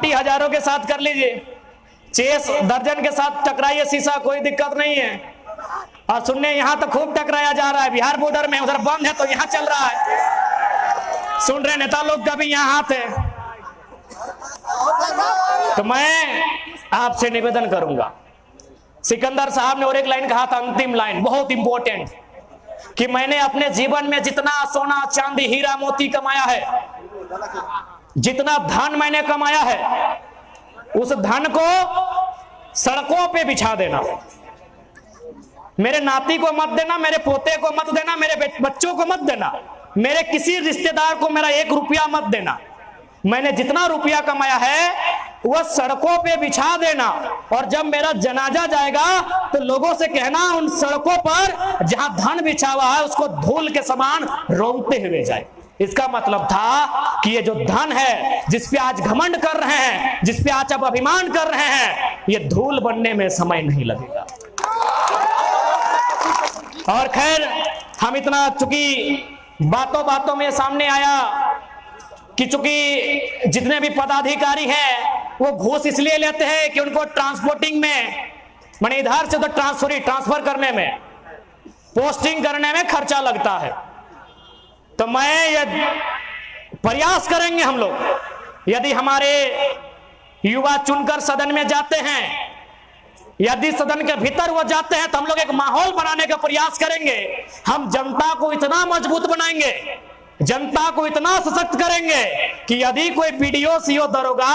Party हजारों के साथ कर लीजिए, चेस दर्जन के साथ टकराइए शीशा, कोई दिक्कत नहीं है। और सुनने यहाँ तो खूब टकराया जा रहा है, बिहार बॉर्डर में, उधर बंद है तो यहाँ चल रहा है। सुन रहे नेता लोग का भी यहाँ हाथ है। तो मैं आपसे निवेदन करूंगा, सिकंदर साहब ने और एक लाइन कहा था, अंतिम लाइन बहुत इंपॉर्टेंट, कि मैंने अपने जीवन में जितना सोना चांदी हीरा मोती कमाया है, जितना धन मैंने कमाया है, उस धन को सड़कों पे बिछा देना। मेरे नाती को मत देना, मेरे पोते को मत देना, मेरे बच्चों को मत देना, मेरे किसी रिश्तेदार को मेरा 1 रुपया मत देना। मैंने जितना रुपया कमाया है वह सड़कों पे बिछा देना, और जब मेरा जनाजा जाएगा तो लोगों से कहना उन सड़कों पर जहां धन बिछा हुआ है उसको धूल के समान रोंगते हुए जाए। इसका मतलब था कि ये जो धन है जिस पे आज घमंड कर रहे हैं, जिस पे आज आप अभिमान कर रहे हैं, ये धूल बनने में समय नहीं लगेगा। और खैर, हम इतना चूंकि बातों बातों में सामने आया कि चूंकि जितने भी पदाधिकारी हैं वो घूस इसलिए लेते हैं कि उनको ट्रांसपोर्टिंग में, माने इधर से तो ट्रांसफर करने में, पोस्टिंग करने में खर्चा लगता है। तो मैं ये प्रयास करेंगे हम लोग, यदि हमारे युवा चुनकर सदन में जाते हैं, यदि सदन के भीतर वो जाते हैं, तो हम लोग एक माहौल बनाने का प्रयास करेंगे। हम जनता को इतना मजबूत बनाएंगे, जनता को इतना सशक्त करेंगे कि यदि कोई बीडीओ सीओ दरोगा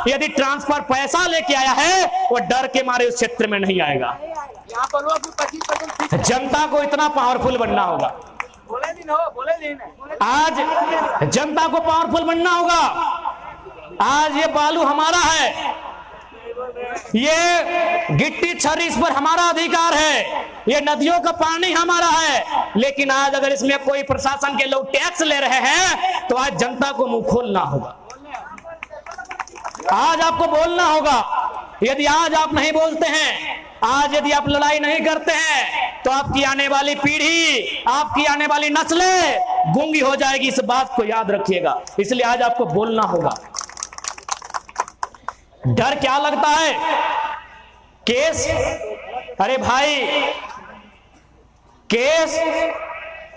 यदि ट्रांसफर पैसा लेके आया है, वो डर के मारे उस क्षेत्र में नहीं आएगा। जनता को इतना पावरफुल बनना होगा। आज जनता को पावरफुल बनना होगा। आज ये बालू हमारा है, ये गिट्टी छर्री इस पर हमारा अधिकार है, ये नदियों का पानी हमारा है। लेकिन आज अगर इसमें कोई प्रशासन के लोग टैक्स ले रहे हैं तो आज जनता को मुंह खोलना होगा, आज आपको बोलना होगा। यदि आज आप नहीं बोलते हैं, आज यदि आप लड़ाई नहीं करते हैं, तो आपकी आने वाली पीढ़ी, आपकी आने वाली नस्लें गूंगी हो जाएगी। इस बात को याद रखिएगा। इसलिए आज आपको बोलना होगा। डर क्या लगता है? केस, अरे भाई, केस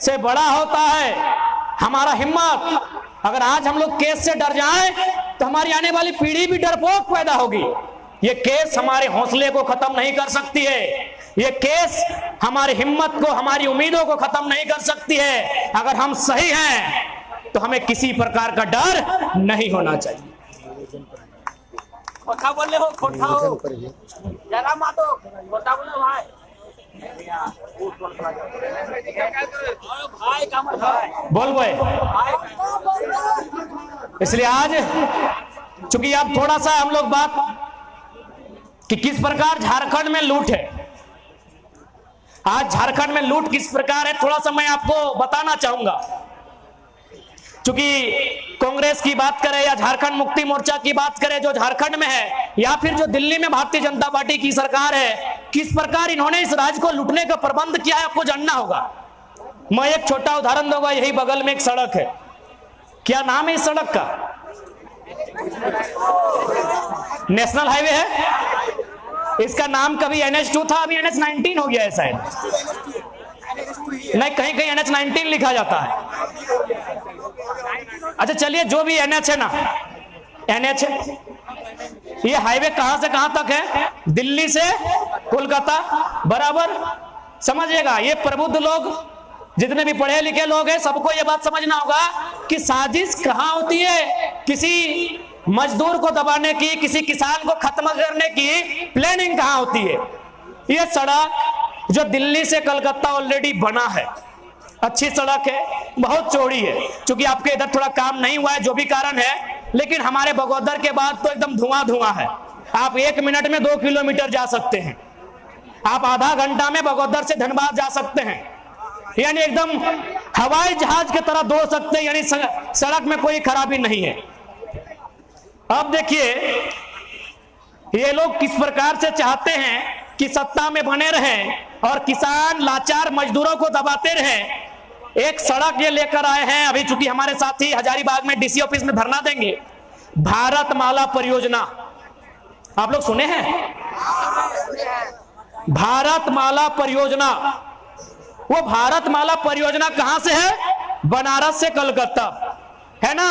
से बड़ा होता है हमारा हिम्मत। अगर आज हम लोग केस से डर जाएं तो हमारी आने वाली पीढ़ी भी डरपोक पैदा होगी। ये केस हमारे हौसले को खत्म नहीं कर सकती है, ये केस हमारी हिम्मत को, हमारी उम्मीदों को खत्म नहीं कर सकती है। अगर हम सही हैं तो हमें किसी प्रकार का डर नहीं होना चाहिए। खोटा बोले हो, खोटा हो, जरा मातो खोटा बोले भाई। भाई का मत बोल भाई। इसलिए आज चूंकि अब थोड़ा सा हम लोग बात कि किस प्रकार झारखंड में लूट है, आज झारखंड में लूट किस प्रकार है, थोड़ा सा मैं आपको बताना चाहूंगा। चूंकि कांग्रेस की बात करें या झारखंड मुक्ति मोर्चा की बात करें जो झारखंड में है, या फिर जो दिल्ली में भारतीय जनता पार्टी की सरकार है, किस प्रकार इन्होंने इस राज्य को लूटने का प्रबंध किया है आपको जानना होगा। मैं एक छोटा उदाहरण दूंगा। यही बगल में एक सड़क है, क्या नाम है इस सड़क का? नेशनल हाईवे है। इसका नाम कभी NH2 था, अभी NH19 हो गया है शायद। नहीं, कहीं कहीं NH19 लिखा जाता है। अच्छा चलिए, जो भी NH है ना, NH ये हाईवे कहां से कहां तक है? दिल्ली से कोलकाता बराबर। समझिएगा, ये प्रबुद्ध लोग, जितने भी पढ़े लिखे लोग हैं, सबको ये बात समझना होगा कि साजिश कहां होती है। किसी मजदूर को दबाने की, किसी किसान को खत्म करने की प्लानिंग कहां होती है। ये सड़क जो दिल्ली से कलकत्ता ऑलरेडी बना है, अच्छी सड़क है, बहुत चौड़ी है। क्योंकि आपके इधर थोड़ा काम नहीं हुआ है, जो भी कारण है, लेकिन हमारे बगोदर के बाद तो एकदम धुआं धुआं है। आप 1 मिनट में 2 किलोमीटर जा सकते हैं, आप आधा घंटा में बगोदर से धनबाद जा सकते हैं, यानी एकदम हवाई जहाज की तरह दौड़ सकते हैं, यानी सड़क में कोई खराबी नहीं है। अब देखिए, ये लोग किस प्रकार से चाहते हैं कि सत्ता में बने रहें और किसान लाचार मजदूरों को दबाते रहें। एक सड़क ये लेकर आए हैं, अभी चूंकि हमारे साथी हजारीबाग में डीसी ऑफिस में धरना देंगे, भारतमाला परियोजना आप लोग सुने हैं? भारतमाला परियोजना, वो भारतमाला परियोजना कहां से है? बनारस से कलकत्ता, है ना।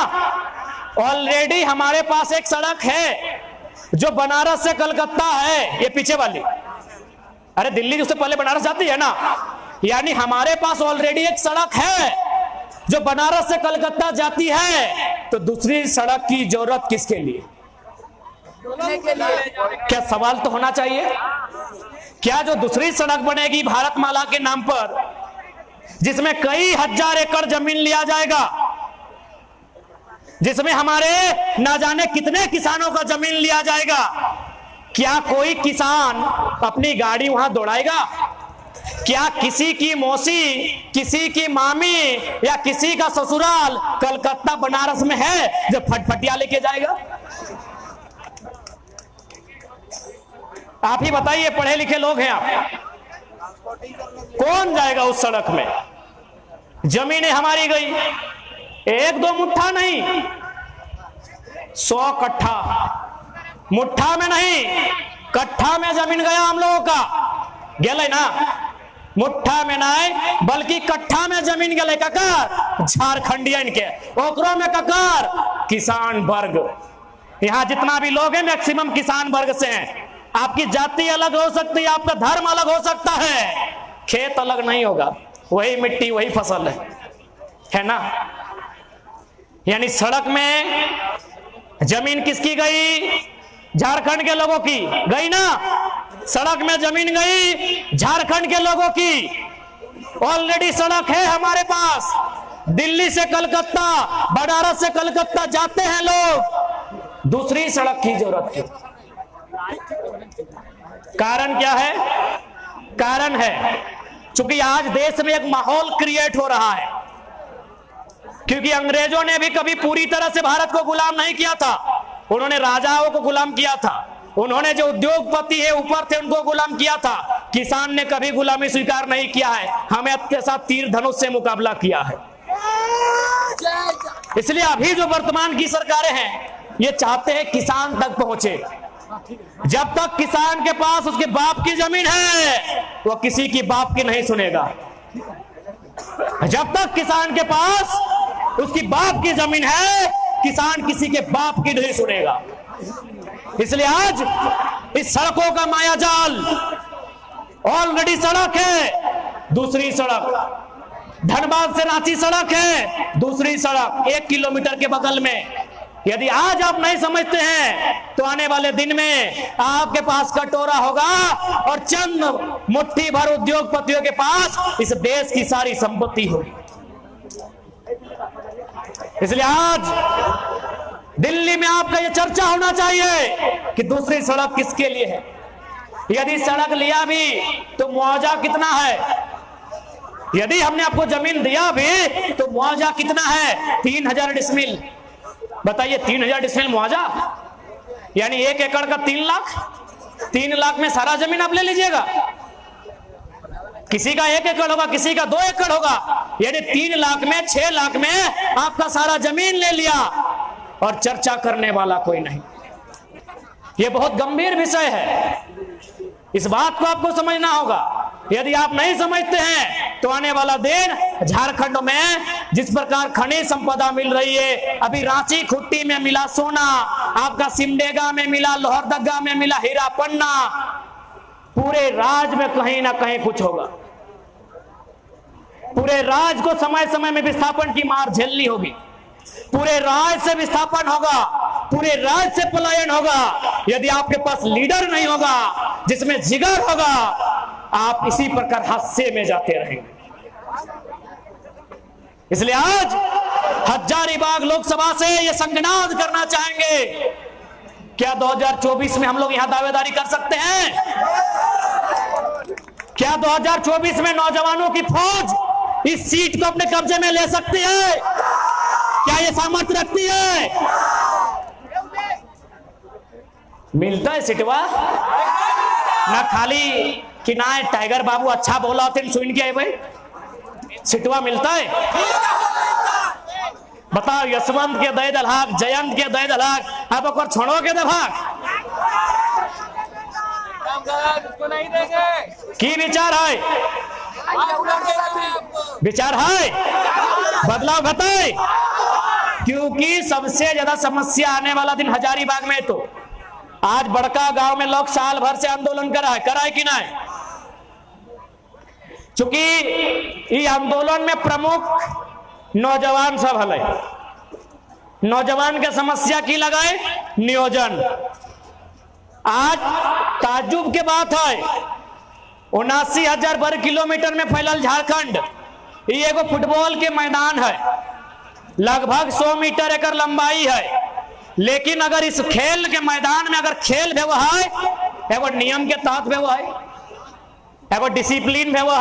ऑलरेडी हमारे पास एक सड़क है जो बनारस से कलकत्ता है, ये पीछे वाली। अरे दिल्ली उससे पहले बनारस जाती है ना, यानी हमारे पास ऑलरेडी एक सड़क है जो बनारस से कलकत्ता जाती है, तो दूसरी सड़क की जरूरत किसके लिए? क्या सवाल तो होना चाहिए। क्या जो दूसरी सड़क बनेगी भारतमाला के नाम पर, जिसमें कई हजार एकड़ जमीन लिया जाएगा, जिसमें हमारे ना जाने कितने किसानों का जमीन लिया जाएगा, क्या कोई किसान अपनी गाड़ी वहां दौड़ाएगा? क्या किसी की मौसी, किसी की मामी या किसी का ससुराल कलकत्ता बनारस में है जो फटफटिया लेके जाएगा? आप ही बताइए, पढ़े लिखे लोग हैं आप, कौन जाएगा उस सड़क में? जमीनें हमारी गई, एक दो मुट्ठा नहीं, 100 कट्ठा, मुट्ठा में नहीं कट्ठा में जमीन गया हम लोगों का, गेले ना, मुट्ठा में नहीं बल्कि कट्ठा में जमीन गेले। ककर झारखंडियन के, ओकरो में ककर किसान वर्ग। यहां जितना भी लोग हैं मैक्सिमम किसान वर्ग से हैं। आपकी जाति अलग हो सकती है, आपका धर्म अलग हो सकता है, खेत अलग नहीं होगा, वही मिट्टी वही फसल है ना। यानी सड़क में जमीन किसकी गई? झारखंड के लोगों की गई ना। सड़क में जमीन गई झारखंड के लोगों की। ऑलरेडी सड़क है हमारे पास, दिल्ली से कलकत्ता, बनारस से कलकत्ता जाते हैं लोग, दूसरी सड़क की जरूरत क्यों? कारण क्या है? कारण है क्योंकि आज देश में एक माहौल क्रिएट हो रहा है, क्योंकि अंग्रेजों ने भी कभी पूरी तरह से भारत को गुलाम नहीं किया था। उन्होंने राजाओं को गुलाम किया था, उन्होंने जो उद्योगपति है ऊपर थे उनको गुलाम किया था। किसान ने कभी गुलामी स्वीकार नहीं किया है, हमें आपके साथ तीर धनुष से मुकाबला किया है। इसलिए अभी जो वर्तमान की सरकारें हैं ये चाहते हैं किसान तक पहुंचे। जब तक किसान के पास उसके बाप की जमीन है वो किसी की बाप की नहीं सुनेगा। जब तक किसान के पास उसकी बाप की जमीन है किसान किसी के बाप की नहीं सुनेगा। इसलिए आज इस सड़कों का मायाजाल, ऑलरेडी सड़क है, दूसरी सड़क धनबाद से रांची सड़क है, दूसरी सड़क 1 किलोमीटर के बगल में। यदि आज आप नहीं समझते हैं तो आने वाले दिन में आपके पास कटोरा होगा और चंद मुट्ठी भर उद्योगपतियों के पास इस देश की सारी संपत्ति होगी। इसलिए आज दिल्ली में आपका यह चर्चा होना चाहिए कि दूसरी सड़क किसके लिए है। यदि सड़क लिया भी तो मुआवजा कितना है? यदि हमने आपको जमीन दिया भी तो मुआवजा कितना है? 3000 डिसमिल। बताइए 3000 डिसमिल मुआवजा, यानी 1 एकड़ का 3 लाख। 3 लाख में सारा जमीन आप ले लीजिएगा। किसी का 1 एकड़ होगा, किसी का 2 एकड़ होगा, यानी 3 लाख में 6 लाख में आपका सारा जमीन ले लिया और चर्चा करने वाला कोई नहीं। यह बहुत गंभीर विषय है, इस बात को आपको समझना होगा। यदि आप नहीं समझते हैं तो आने वाला दिन झारखंड में जिस प्रकार खनिज संपदा मिल रही है, अभी रांची खुट्टी में मिला सोना, आपका सिमडेगा में मिला, लोहरदगा में मिला हीरा पन्ना, पूरे राज्य में कहीं ना कहीं कुछ होगा। पूरे राज्य को समय समय में विस्थापन की मार झेलनी होगी, पूरे राज्य से विस्थापन होगा, पूरे राज्य से पलायन होगा। यदि आपके पास लीडर नहीं होगा जिसमें जिगर होगा, आप इसी प्रकार हादसे में जाते रहेंगे। इसलिए आज हजारीबाग लोकसभा से यह संगनाद करना चाहेंगे, क्या 2024 में हम लोग यहां दावेदारी कर सकते हैं? क्या 2024 में नौजवानों की फौज इस सीट को अपने कब्जे में ले सकती है? क्या ये सामर्थ्य रखती है? मिलता है सिटवा ना, खाली कि ना टाइगर बाबू अच्छा बोला थे सुन के भाई, सिटवा मिलता है। बताओ यशवंत के दे दलहाक, जयंत के दे दलहाक, अब ओकर छोड़ो के दलहाक इसको नहीं देंगे। की विचार है? विचार है बदलाव बताए, क्योंकि सबसे ज्यादा समस्या आने वाला दिन हजारीबाग में। तो आज बड़का गांव में लोग साल भर से आंदोलन करा है कि नहीं? चूंकि ये आंदोलन में प्रमुख नौजवान सब हले, नौजवान के समस्या की लगाए नियोजन। आज ताजुब के बात है 79,000 वर्ग किलोमीटर में फैलल झारखंड, ये एगो फुटबॉल के मैदान है, लगभग 100 मीटर एकर लंबाई है। लेकिन अगर इस खेल के मैदान में अगर खेल भेव है, एगो नियम के तहत भेव है, एगो डिसिप्लिन भेव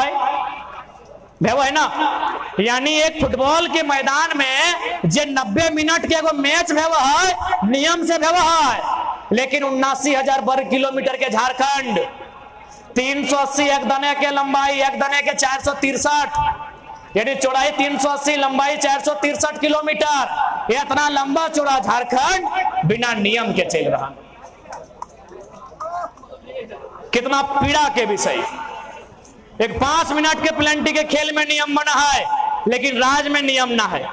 है ना। यानी एक फुटबॉल के मैदान में जे 90 मिनट के एगो मैच भेव है, नियम से भेव है। लेकिन 79,000 वर्ग किलोमीटर के झारखंड, 380 एक दने के लंबाई, एक दने के 463, यानी चौड़ाई 380, लंबाई 463 किलोमीटर, इतना लंबा चौड़ा झारखंड बिना नियम के चल रहा। कितना पीड़ा के विषय। एक 5 मिनट के प्लेंटी के खेल में नियम बना है, लेकिन राज में नियम ना है।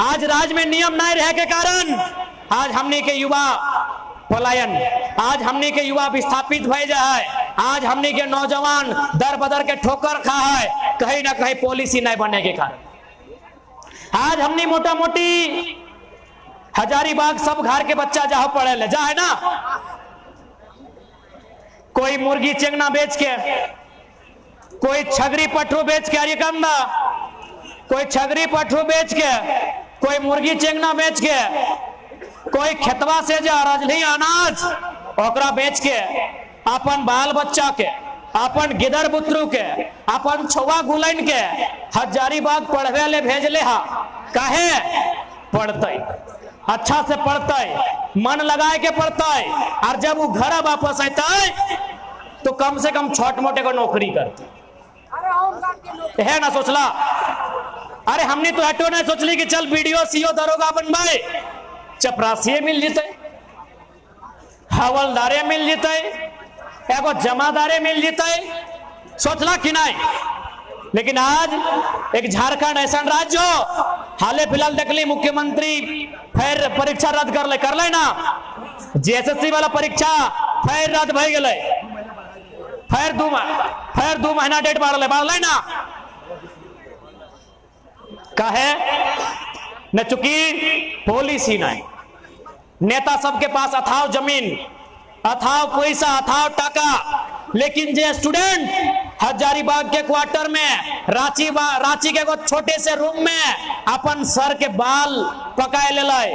आज राज में नियम ना रहे के कारण आज हमने के युवा पलायन, आज हमने के युवा विस्थापित भय जाए, आज हमने के नौजवान दर बदर के ठोकर खा है, कहीं ना कहीं पॉलिसी नहीं बनने के कारण। आज हमने मोटा मोटी हजारीबाग सब घर के बच्चा जहां पढ़े ले जा है ना, कोई मुर्गी चेंगना बेच के, कोई छगरी पठरू बेच के, अरे कंदा कोई छगरी पठरू बेच के, कोई मुर्गी चेंगना बेच के, कोई खेतवा से जा रजली अनाज ओकरा बेच के अपन बाल बच्चा के, अपन गिदर बुतरू के, अपन छुआ गुलन के हजारीबाग पढ़वे ले भेजले हा। काहे? पढ़ते अच्छा से पढ़ते, मन लगाए के पढ़ते, और जब वो घर वापस आते तो कम से कम छोट मोटे को नौकरी करते है ना। सोचला अरे हमने तो हटो नहीं सोचली कि चल बीडीओ सीओ दरोगा बनवाए, चपरासी मिल जेते, हवलदारे मिल जेते, एगो जमादारे मिल जेते, सोचला कि नहीं। लेकिन आज एक झारखंड ऐसा राज्य हो, हाले फिलहाल देखली मुख्यमंत्री फिर परीक्षा रद्द कर ले ना, जेएसएससी वाला परीक्षा फिर रद्द भई गेले, फिर 2 महीना डेट बढ़ ले ना। काहे न? चूंकि पॉलिसी नहीं, नेता सबके पास अथाव जमीन, अथाव पैसा, अथाव टाका, लेकिन जे स्टूडेंट हजारीबाग के क्वार्टर में, रांची के एगो छोटे से रूम में अपन सर के बाल पकाए ले,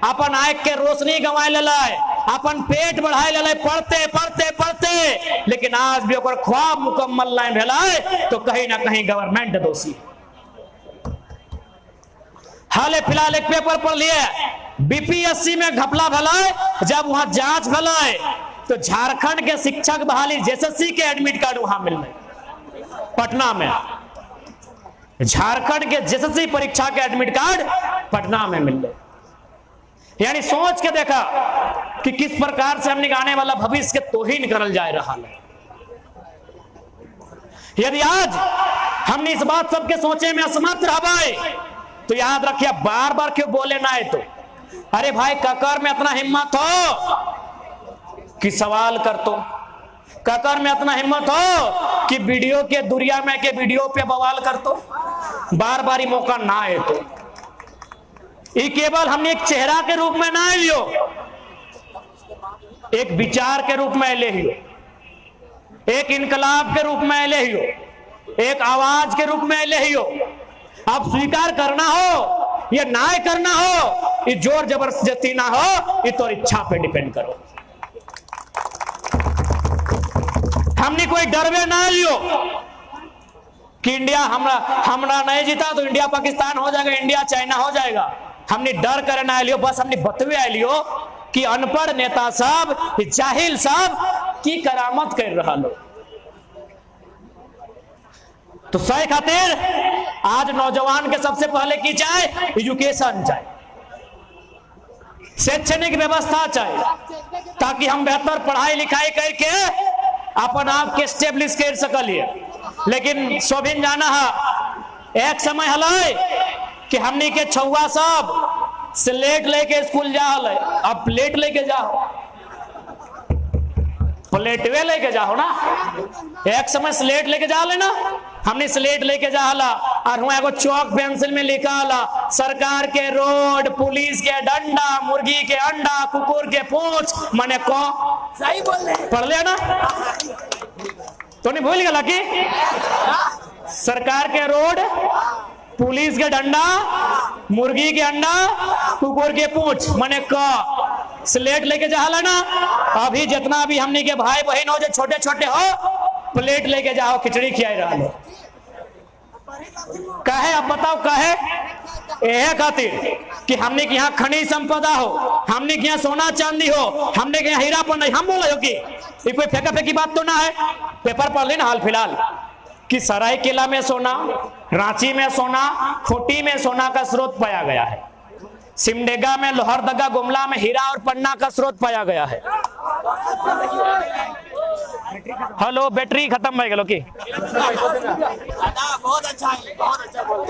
अपन आंख के रोशनी गंवाए ले, अपन पेट बढ़ाए ले, पढ़ते पढ़ते पढ़ते, लेकिन आज भी ओकर ख्वाब मुकम्मल नहीं भेला, तो कहीं ना कहीं गवर्नमेंट दोषी। हाले फिलहाल एक पेपर पढ़ लिए, बीपीएससी में घपला भला, जब वहां जांच भला तो झारखंड के शिक्षक बहाली जेएसएससी के एडमिट कार्ड वहां मिल रहे पटना में, झारखंड के जेएसएससी परीक्षा के एडमिट कार्ड पटना में मिल रहे। यानी सोच के देखा कि किस प्रकार से हमने आने वाला भविष्य के तोहीन करल जा रहा है। यदि आज हमने इस बात सबके सोचे में असमर्थ रहे तो याद रखिए, बार बार क्यों बोले ना है। तो अरे भाई ककर में इतना हिम्मत हो कि सवाल कर, तो ककर में इतना हिम्मत हो कि वीडियो के दुनिया में के वीडियो पे बवाल कर, तो बार बार मौका ना है। तो ये केवल हमने एक चेहरा के रूप में ना लियो, एक विचार के रूप में ले लियो, एक इनकलाब के रूप में ले लियो, एक आवाज के रूप में ले लियो। अब स्वीकार करना हो या ना करना हो, ये जोर जबरदस्ती ना हो, ये तो इच्छा पे डिपेंड करो। हमने कोई डरवे ना लियो कि इंडिया हमरा नहीं जीता तो इंडिया पाकिस्तान हो जाएगा, इंडिया चाइना हो जाएगा। हमने डर करे ना लियो, बस हमने बतवे आ लियो कि अनपढ़ नेता सब, जाहिल सब की करामत कर रहा लो। तो सही खातिर आज नौजवान के सबसे पहले की चाहे एजुकेशन चाहे। शैक्षणिक व्यवस्था चाहिए ताकि हम बेहतर पढ़ाई लिखाई करके अपन आप के स्टेब्लिश कर सकलिए। लेकिन सोभिन जाना है एक समय हल कि हमनी के छुआ सब स्लेट लेके स्कूल जा हल, अब प्लेट लेके जाओ, प्लेटवे लेके जाओ ना। एक समय स्लेट लेके जा लेना, हमने स्लेट लेके जा हला और हुआ एगो चौक पेंसिल में लिखा हला सरकार के रोड, पुलिस के डंडा, मुर्गी के अंडा, कुकुर के पूंछ, मने को सही बोल रहे पढ़ लिया ना। तो नहीं भूल गया कि सरकार के रोड, पुलिस के डंडा, मुर्गी के अंडा, कुकुर के पूंछ, मने क स्लेट लेके जा हला ना। अभी जितना भी हमने के भाई बहन हो जो छोटे छोटे हो, प्लेट लेके जाओ, खिचड़ी खिलाई रहा लो। कहे अब बताओ कहे यह खातिर कि हमने के यहाँ खनिज संपदा हो, हमने के यहाँ सोना चांदी हो, हमने के यहाँ हीरा पर नहीं। हम बोला हो कि ये कोई फेंका फेंकी बात तो ना है। पेपर पढ़ लेना हाल फिलहाल कि सरायकेला में सोना, रांची में सोना, खूंटी में सोना का स्रोत पाया गया है, सिमडेगा में, लोहरदगा, गुमला में हीरा और पन्ना का स्रोत पाया गया है। हेलो, बैटरी खत्म हो गया की? बहुत अच्छा है, बहुत अच्छा बोल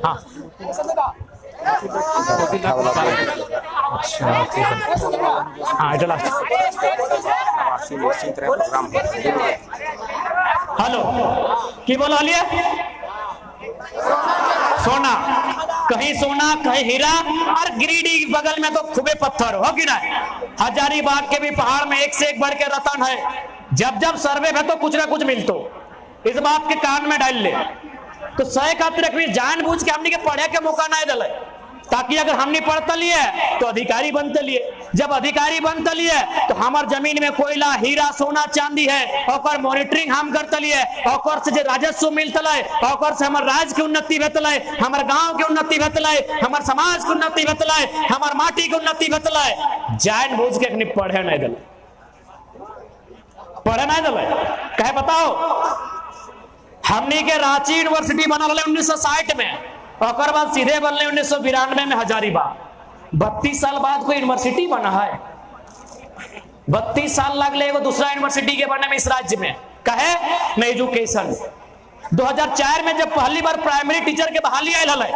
हाँ हाँ चला। हेलो की बोला लिए? सोना, कहीं सोना कहीं हीरा, और गिरिडीह बगल में तो खूबे पत्थर हो कि नहीं। हजारीबाग के भी पहाड़ में एक से एक बढ़ के रतन है। जब जब सर्वे में तो कुछ ना कुछ मिलतो, इस बात के कान में डाल ले तो सही खातिर जानबूझ के हमने के पढ़े के मौका नहीं दिले, ताकि अगर हमने पढ़ते लिए तो अधिकारी बनते लिए। जब अधिकारी बनते लिए तो हमार जमीन में कोयला, हीरा, सोना, चांदी है, और मॉनिटरिंग हम करते लिए, और से जो राजस्व मिलता है, और से हमारे राज्य की उन्नति होता है, हमारे गांव की उन्नति होता है, हमारे समाज की उन्नति होता है, हमारे माटी की उन्नति होता है। जानबूझ के पढ़े नहीं दिले, पढ़े नहीं दिले। कहे बताओ, हमने के रांची यूनिवर्सिटी बना 1960 में, और बाद सीधे बनले 1992 में हजारीबाग। 32 साल बाद कोई यूनिवर्सिटी बना है? 32 साल लगले एगो दूसरा यूनिवर्सिटी के बनने में इस राज्य में। कहे न एजुकेशन। 2004 में जब पहली बार प्राइमरी टीचर के बहाली आयल है,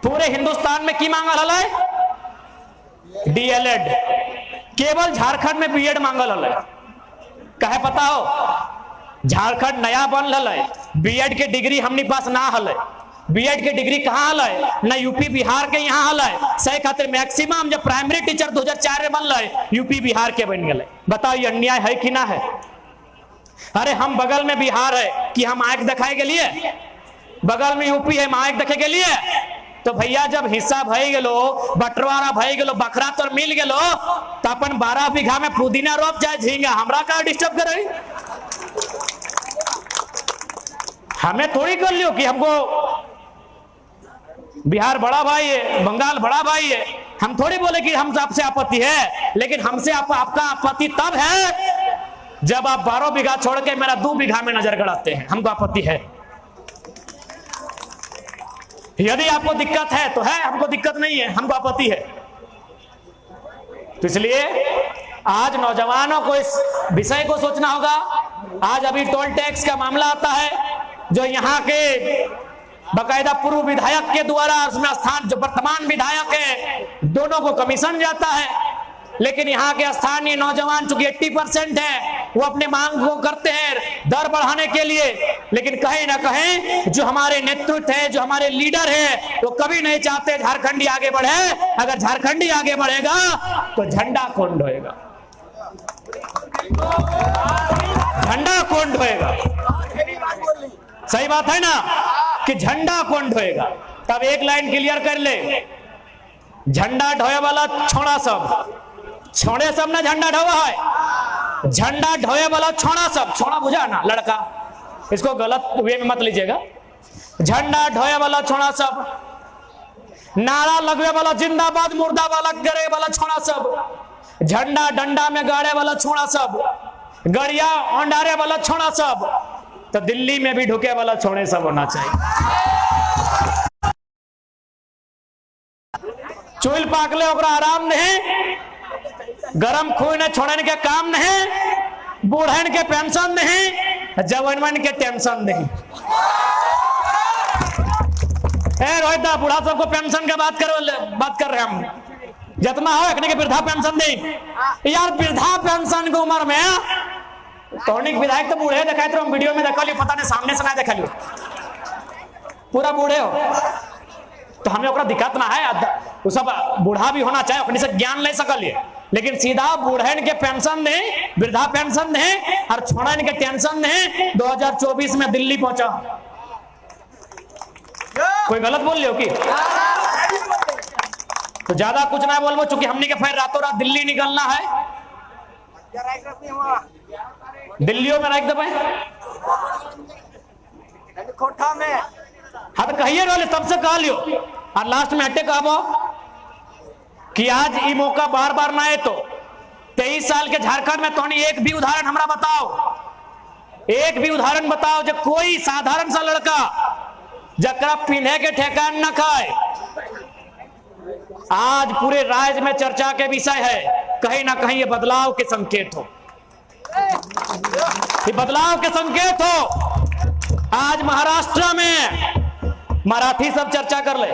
पूरे हिंदुस्तान में की मांगल है? डीएलएड। केवल झारखंड में बीएड मांगल है। कहे पता हो, झारखंड नया बन है, बीएड के डिग्री हमने पास ना हल। बीएड के डिग्री कहाँ हल है? ना यूपी बिहार के यहाँ हल है। सही खातिर मैक्सिमम जब प्राइमरी टीचर 2004 में बन है, यूपी बिहार के बन गए। बताओ ये अन्याय है कि ना है? अरे हम बगल में बिहार है कि हम आंख दिखाए के लिए, बगल में यूपी है, आंख देखे के लिए। तो भैया जब हिस्सा भई गेलो, बंटवारा भई गेलो, बखरा तो मिल गेलो, तो अपन 12 बीघा में पुदीना रोप जाए झींगा, हमरा का डिस्टर्ब करे? हमें थोड़ी कर लियो कि हमको बिहार बड़ा भाई है, बंगाल बड़ा भाई है। हम थोड़ी बोले कि हम आपसे आपत्ति है, लेकिन हमसे आपका आपत्ति तब है जब आप 12 बीघा छोड़ के मेरा 2 बीघा में नजर गड़ाते हैं। हमको आपत्ति है। यदि आपको दिक्कत है तो है, हमको दिक्कत नहीं है, हमको आपत्ति है। तो इसलिए आज नौजवानों को इस विषय को सोचना होगा। आज अभी टोल टैक्स का मामला आता है, जो यहाँ के बकायदा पूर्व विधायक के द्वारा उसमें स्थान, जो वर्तमान विधायक है, दोनों को कमीशन जाता है। लेकिन यहाँ के स्थानीय नौजवान चूंकि 80% है, वो अपने मांग को करते हैं दर बढ़ाने के लिए। लेकिन कहीं ना कहीं जो हमारे नेतृत्व है, जो हमारे लीडर है, वो कभी नहीं चाहते झारखंडी आगे बढ़े। अगर झारखंडी आगे बढ़ेगा तो झंडा कौन ढोएगा? झंडा कौन ढोएगा? सही बात है ना कि झंडा कौन ढोएगा? तब एक लाइन क्लियर कर ले, झंडा ढोए वाला छोड़ा सब, छोड़े सब ना झंडा ढोवा है। झंडा ढोए वाला छोड़ा सब, छोड़ा बुझा ना लड़का, इसको गलत वे में मत लीजिएगा। झंडा ढोए वाला छोड़ा सब, नारा लगवे वाला जिंदाबाद मुर्दाबाद गिरे वाला छोड़ा सब, झंडा डंडा में गाड़े वाला छोड़ा सब, गड़िया अंडारे वाला छोड़ा सब, तो दिल्ली में भी ढुके वाला छोड़े सब होना चाहिए। चूल पाकले ओकरा आराम नहीं, गरम खून छोड़ने के काम नहीं, बूढ़न के पेंशन नहीं, जवान के टेंशन नहीं। रोहित दा बूढ़ा सबको पेंशन के बात कर रहे हम, जितना हो एक के वृद्धा पेंशन दे यार। वृद्धा पेंशन की उम्र में तोनिक विधायक तो बूढ़े दिखाई तो हम वीडियो में देखा लियो, पता नहीं सामने से ना देखा लियो, पूरा बूढ़े हो तो हमें ओकरा दिक्कत ना है। वो सब बूढ़ा भी होना चाहिए, अपने से ज्ञान ले सकलिए, लेकिन सीधा बूढ़न के पेंशन नहीं, वृद्धा पेंशन नहीं और छोड़न के टेंशन नहीं। 2024 में दिल्ली पहुंचा, कोई गलत बोल लियो की? तो ज्यादा कुछ ना बोलबो, चूंकि हमने के फिर रातों रात दिल्ली निकलना है। दिल्लियों में रख दबे कोठा में। हाँ तो कहिए रोले, तब से कह लियो और लास्ट में हटे कहबो कि आज ये मौका बार बार ना है। तो 23 साल के झारखंड में तो एक भी उदाहरण हमरा बताओ, एक भी उदाहरण बताओ जो कोई साधारण सा लड़का जकरा पिन्हे के ठेकान न खाए। आज पूरे राज्य में चर्चा के विषय है, कहीं ना कहीं ये बदलाव के संकेत हो, ये बदलाव के संकेत हो। आज महाराष्ट्र में मराठी सब चर्चा कर ले,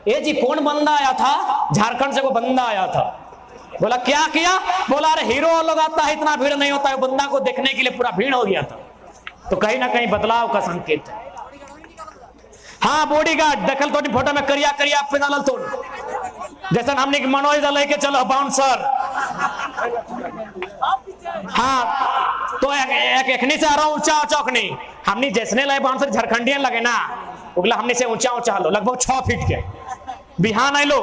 ये जी कौन बंदा आया था झारखंड से, वो बंदा आया था, बोला क्या किया, बोला अरे हीरो लोग आता है इतना भीड़ नहीं होता है, बंदा को देखने के लिए पूरा भीड़ हो गया था। तो कहीं ना कहीं बदलाव का संकेत है। हाँ बॉडीगार्ड देखल तो फोटो में करिया करिया पे डालल तो जैसे हमने मनोज लेके चलो बाउंसर। हाँ तो एकनी से आ रहा हूँ ऊंचा चौकनी, हमने जैसने लगे बाउंसर झारखंडियन लगे ना, उगला हमने से ऊंचा ऊंचा लो लगभग 6 फीट के बिहान आए लो।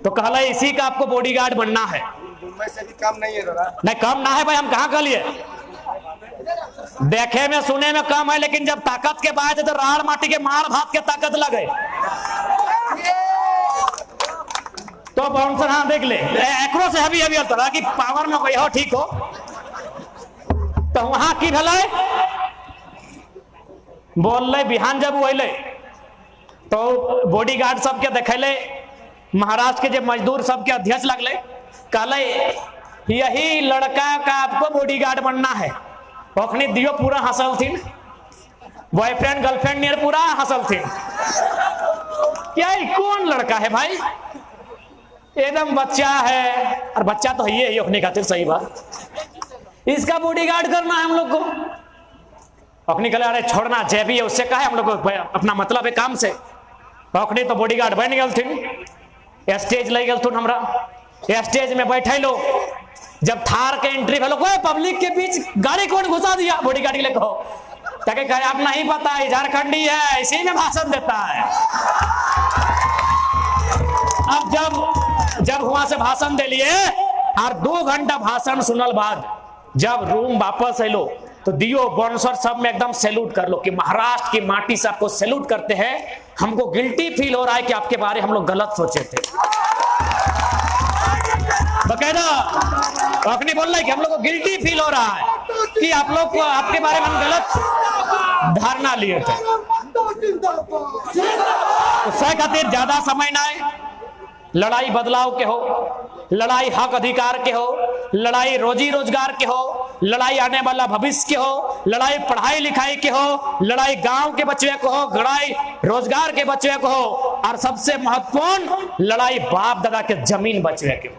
तो कहला इसी का आपको बॉडीगार्ड बनना है। से भी कम नहीं है दादा। नहीं कम ना है भाई, हम कहाँ कहलिए, देखे में सुने में कम है, लेकिन जब ताकत के बात है तो राड़ माटी के मार भात के ताकत लगे। तो बाउंसर हाँ देख ले एकरो से हभी हभी तरह की पावर में कोई हो ठीक हो। तो वहां की भले बोल ले बिहान जब वो तो बॉडीगार्ड सबके देखेले, महाराष्ट्र के जो मजदूर सबके अध्यक्ष लगले, कहले यही लड़का का आपको बॉडीगार्ड बनना है। ओखनी दियो पूरा हंसल थी, बॉयफ्रेंड गर्लफ्रेंड नियर पूरा हंसल थी। क्या कौन लड़का है भाई, एकदम बच्चा है, और बच्चा तो ये ही अपने खातिर सही बात, इसका बॉडीगार्ड करना है हम लोग को। अपनी कल अरे छोड़ना जय भी है उससे कहा है हम लोग को अपना मतलब है काम से। अखनी तो बॉडीगार्ड बन गल थी, स्टेज ले गल थुन हमरा, स्टेज में बैठे लो, जब थार के एंट्री भेलो कोई पब्लिक के बीच गाड़ी कौन घुसा दिया, बॉडीगार्ड के लिए कहो ताकि कहे आप नहीं पता है झारखंडी है, इसी में भाषण देता है। अब जब वहां से भाषण दे लिए और 2 घंटा भाषण सुनल बाद जब रूम वापस आलो तो दियो बाउंसर सब में एकदम सैल्यूट कर लो कि महाराष्ट्र की माटी से आपको सैल्यूट करते हैं, हमको गिल्टी फील हो रहा है कि आपके बारे हम लोग गलत सोचे थे। बकायदा अखनी बोल रहा है कि हम लोग को गिल्टी फील हो रहा है कि आप लोग को आपके बारे में हम गलत धारणा लिए थे। उससे खातिर ज्यादा समय ना है, लड़ाई बदलाव के हो, लड़ाई हक अधिकार के हो, लड़ाई रोजी रोजगार के हो, लड़ाई आने वाला भविष्य के हो, लड़ाई पढ़ाई लिखाई के हो, लड़ाई गांव के बच्चे को हो, लड़ाई रोजगार के बच्चे को हो, और सबसे महत्वपूर्ण लड़ाई बाप दादा के जमीन बच्चे के हो।